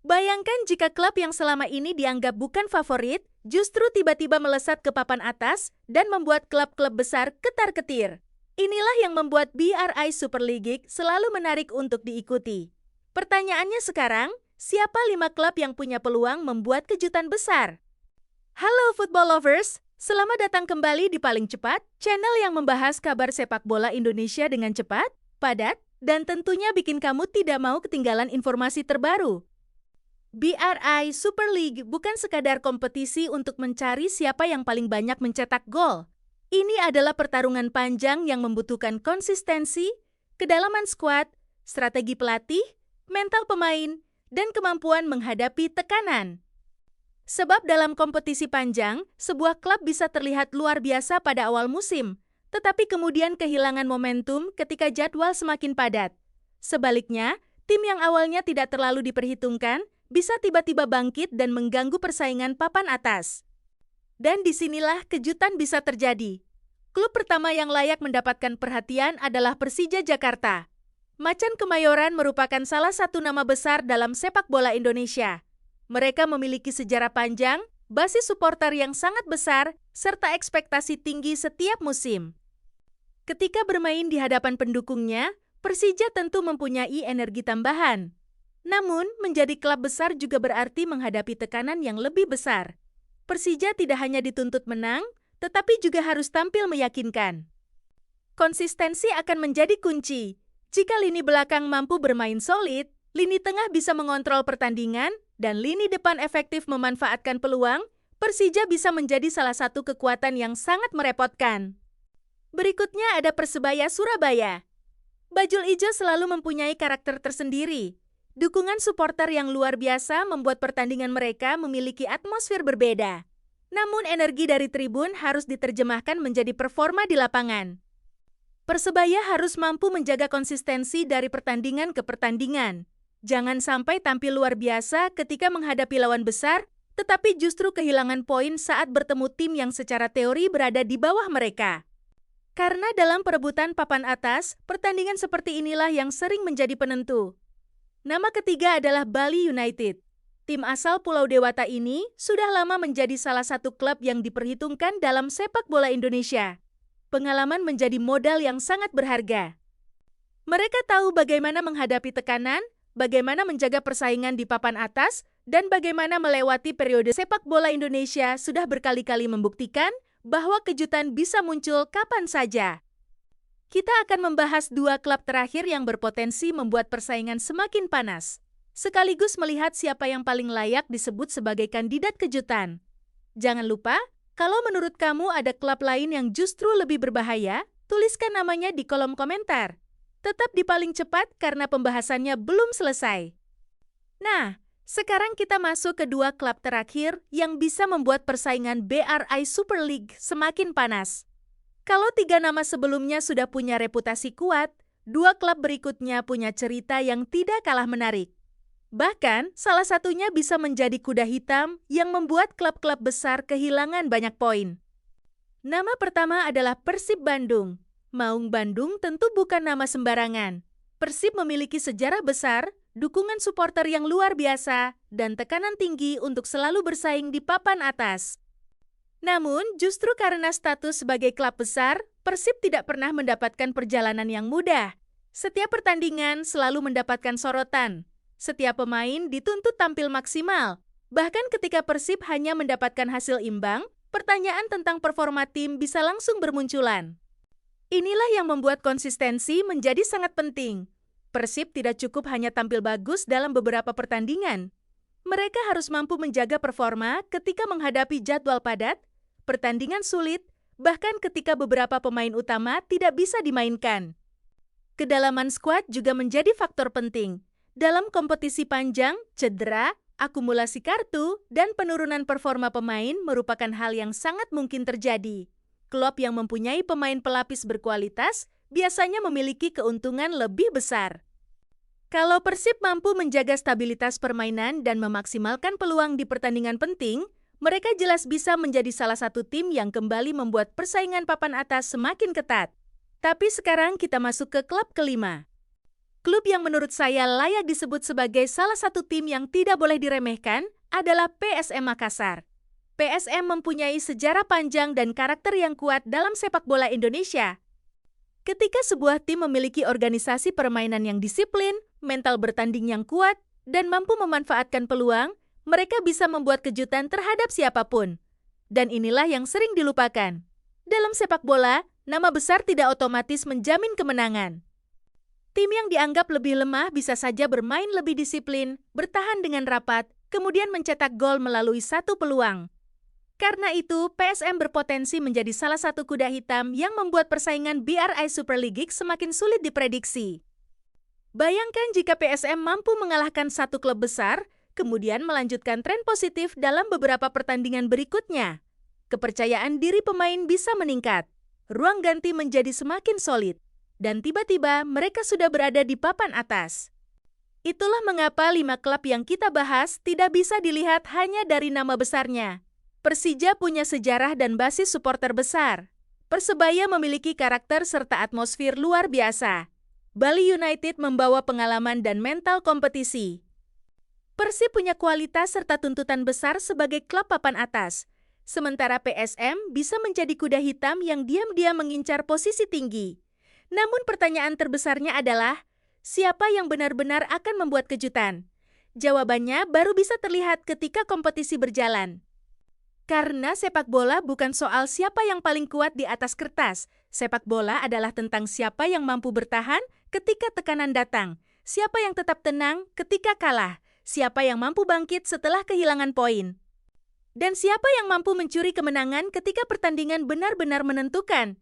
Bayangkan jika klub yang selama ini dianggap bukan favorit, justru tiba-tiba melesat ke papan atas dan membuat klub-klub besar ketar-ketir. Inilah yang membuat BRI Super League selalu menarik untuk diikuti. Pertanyaannya sekarang, siapa 5 klub yang punya peluang membuat kejutan besar? Halo football lovers, selamat datang kembali di Paling Cepat, channel yang membahas kabar sepak bola Indonesia dengan cepat, padat, dan tentunya bikin kamu tidak mau ketinggalan informasi terbaru. BRI Super League bukan sekadar kompetisi untuk mencari siapa yang paling banyak mencetak gol. Ini adalah pertarungan panjang yang membutuhkan konsistensi, kedalaman skuad, strategi pelatih, mental pemain, dan kemampuan menghadapi tekanan. Sebab dalam kompetisi panjang, sebuah klub bisa terlihat luar biasa pada awal musim, tetapi kemudian kehilangan momentum ketika jadwal semakin padat. Sebaliknya, tim yang awalnya tidak terlalu diperhitungkan bisa tiba-tiba bangkit dan mengganggu persaingan papan atas. Dan disinilah kejutan bisa terjadi. Klub pertama yang layak mendapatkan perhatian adalah Persija Jakarta. Macan Kemayoran merupakan salah satu nama besar dalam sepak bola Indonesia. Mereka memiliki sejarah panjang, basis supporter yang sangat besar, serta ekspektasi tinggi setiap musim. Ketika bermain di hadapan pendukungnya, Persija tentu mempunyai energi tambahan. Namun, menjadi klub besar juga berarti menghadapi tekanan yang lebih besar. Persija tidak hanya dituntut menang, tetapi juga harus tampil meyakinkan. Konsistensi akan menjadi kunci. Jika lini belakang mampu bermain solid, lini tengah bisa mengontrol pertandingan, dan lini depan efektif memanfaatkan peluang, Persija bisa menjadi salah satu kekuatan yang sangat merepotkan. Berikutnya ada Persebaya Surabaya. Bajul Ijo selalu mempunyai karakter tersendiri. Dukungan supporter yang luar biasa membuat pertandingan mereka memiliki atmosfer berbeda. Namun energi dari tribun harus diterjemahkan menjadi performa di lapangan. Persebaya harus mampu menjaga konsistensi dari pertandingan ke pertandingan. Jangan sampai tampil luar biasa ketika menghadapi lawan besar, tetapi justru kehilangan poin saat bertemu tim yang secara teori berada di bawah mereka. Karena dalam perebutan papan atas, pertandingan seperti inilah yang sering menjadi penentu. Nama ketiga adalah Bali United. Tim asal Pulau Dewata ini sudah lama menjadi salah satu klub yang diperhitungkan dalam sepak bola Indonesia. Pengalaman menjadi modal yang sangat berharga. Mereka tahu bagaimana menghadapi tekanan, bagaimana menjaga persaingan di papan atas, dan bagaimana melewati periode sepak bola Indonesia sudah berkali-kali membuktikan bahwa kejutan bisa muncul kapan saja. Kita akan membahas 2 klub terakhir yang berpotensi membuat persaingan semakin panas, sekaligus melihat siapa yang paling layak disebut sebagai kandidat kejutan. Jangan lupa, kalau menurut kamu ada klub lain yang justru lebih berbahaya, tuliskan namanya di kolom komentar. Tetap di Paling Cepat karena pembahasannya belum selesai. Nah, sekarang kita masuk ke 2 klub terakhir yang bisa membuat persaingan BRI Super League semakin panas. Kalau 3 nama sebelumnya sudah punya reputasi kuat, 2 klub berikutnya punya cerita yang tidak kalah menarik. Bahkan, salah satunya bisa menjadi kuda hitam yang membuat klub-klub besar kehilangan banyak poin. Nama pertama adalah Persib Bandung. Maung Bandung tentu bukan nama sembarangan. Persib memiliki sejarah besar, dukungan supporter yang luar biasa, dan tekanan tinggi untuk selalu bersaing di papan atas. Namun, justru karena status sebagai klub besar, Persib tidak pernah mendapatkan perjalanan yang mudah. Setiap pertandingan selalu mendapatkan sorotan. Setiap pemain dituntut tampil maksimal. Bahkan ketika Persib hanya mendapatkan hasil imbang, pertanyaan tentang performa tim bisa langsung bermunculan. Inilah yang membuat konsistensi menjadi sangat penting. Persib tidak cukup hanya tampil bagus dalam beberapa pertandingan. Mereka harus mampu menjaga performa ketika menghadapi jadwal padat, pertandingan sulit, bahkan ketika beberapa pemain utama tidak bisa dimainkan. Kedalaman skuad juga menjadi faktor penting. Dalam kompetisi panjang, cedera, akumulasi kartu, dan penurunan performa pemain merupakan hal yang sangat mungkin terjadi. Klub yang mempunyai pemain pelapis berkualitas biasanya memiliki keuntungan lebih besar. Kalau Persib mampu menjaga stabilitas permainan dan memaksimalkan peluang di pertandingan penting, mereka jelas bisa menjadi salah satu tim yang kembali membuat persaingan papan atas semakin ketat. Tapi sekarang kita masuk ke klub kelima. Klub yang menurut saya layak disebut sebagai salah satu tim yang tidak boleh diremehkan adalah PSM Makassar. PSM mempunyai sejarah panjang dan karakter yang kuat dalam sepak bola Indonesia. Ketika sebuah tim memiliki organisasi permainan yang disiplin, mental bertanding yang kuat, dan mampu memanfaatkan peluang, mereka bisa membuat kejutan terhadap siapapun. Dan inilah yang sering dilupakan. Dalam sepak bola, nama besar tidak otomatis menjamin kemenangan. Tim yang dianggap lebih lemah bisa saja bermain lebih disiplin, bertahan dengan rapat, kemudian mencetak gol melalui satu peluang. Karena itu, PSM berpotensi menjadi salah satu kuda hitam yang membuat persaingan BRI Super League semakin sulit diprediksi. Bayangkan jika PSM mampu mengalahkan satu klub besar, kemudian melanjutkan tren positif dalam beberapa pertandingan berikutnya. Kepercayaan diri pemain bisa meningkat, ruang ganti menjadi semakin solid, dan tiba-tiba mereka sudah berada di papan atas. Itulah mengapa 5 klub yang kita bahas tidak bisa dilihat hanya dari nama besarnya. Persija punya sejarah dan basis suporter besar. Persebaya memiliki karakter serta atmosfer luar biasa. Bali United membawa pengalaman dan mental kompetisi. Persib punya kualitas serta tuntutan besar sebagai klub papan atas. Sementara PSM bisa menjadi kuda hitam yang diam-diam mengincar posisi tinggi. Namun pertanyaan terbesarnya adalah, siapa yang benar-benar akan membuat kejutan? Jawabannya baru bisa terlihat ketika kompetisi berjalan. Karena sepak bola bukan soal siapa yang paling kuat di atas kertas. Sepak bola adalah tentang siapa yang mampu bertahan ketika tekanan datang, siapa yang tetap tenang ketika kalah, siapa yang mampu bangkit setelah kehilangan poin, dan siapa yang mampu mencuri kemenangan ketika pertandingan benar-benar menentukan.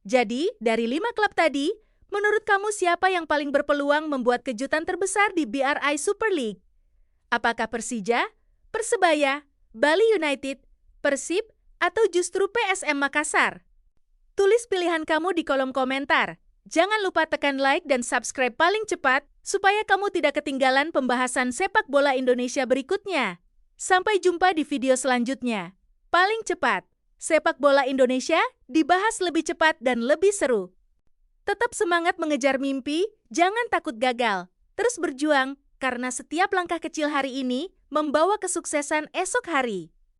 Jadi, dari 5 klub tadi, menurut kamu siapa yang paling berpeluang membuat kejutan terbesar di BRI Super League? Apakah Persija, Persebaya, Bali United, Persib, atau justru PSM Makassar? Tulis pilihan kamu di kolom komentar. Jangan lupa tekan like dan subscribe paling cepat, supaya kamu tidak ketinggalan pembahasan sepak bola Indonesia berikutnya. Sampai jumpa di video selanjutnya. Paling cepat. Sepak bola Indonesia dibahas lebih cepat dan lebih seru. Tetap semangat mengejar mimpi, jangan takut gagal. Terus berjuang, karena setiap langkah kecil hari ini membawa kesuksesan esok hari.